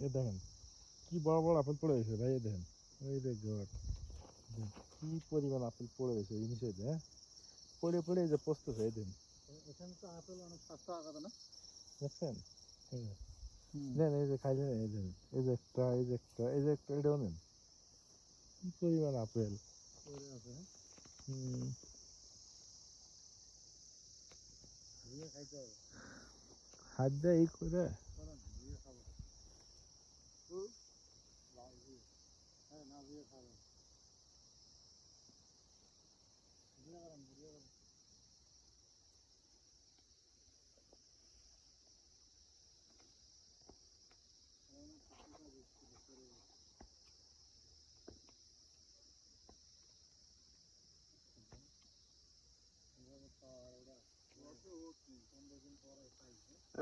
এ দেখেন কি বড় বড় আপেল পড়ে গেছে ভাই, দেখেন ওই যে গড, কি পরিমাণ আপেল পড়ে গেছে এই নিচে, হ্যাঁ পড়ে পড়ে এই যে পচতেছে, এই দেখেন এখানে তো আপেল অনেক সস্তা আগাতে না, দেখছেন? নেন এই যে খাইলেন, এই দেখেন এই যে একটা, এই যে একটা, এই যে একটা, এটাও নেন, কি পরিমাণ আপেল পড়ে আছে। ধুয়ে খাইতে হবে, হাত দিয়ে এই করে ধুয়ে খাবো। হ্যাঁ, না ধুয়ে খাবো। ধুয়ে গেলাম, ধুয়ে গেলাম।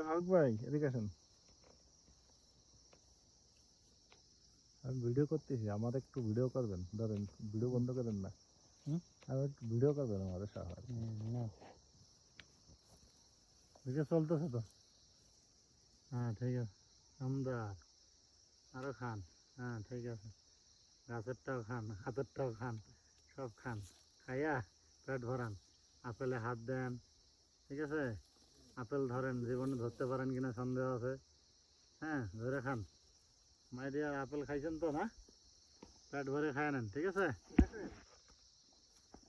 ভাগ ভাই এদিকে আসেন, আমি ভিডিও করতেছি, আমার একটু ভিডিও করবেন, ধরেন ভিডিও বন্ধ করেন না, আমার একটু ভিডিও করবেন আমাদের সাহায্য। ভিডিও চলতেছে তো। হ্যাঁ ঠিক আছে, সুন্দর, আরো খান। হ্যাঁ ঠিক আছে, গাছেরটাও খান, হাতেরটাও খান, সব খান, খাইয়া পেট ভরান, আপেলে হাত দেন, ঠিক আছে? আপেল ধরেন, জীবনে ধরতে পারেন কিনা সন্দেহ আছে। হ্যাঁ ধরে খান, মাই ডিয়ার, আপেল খাইছেন তো না? পেট ভরে খায় নেন, ঠিক আছে?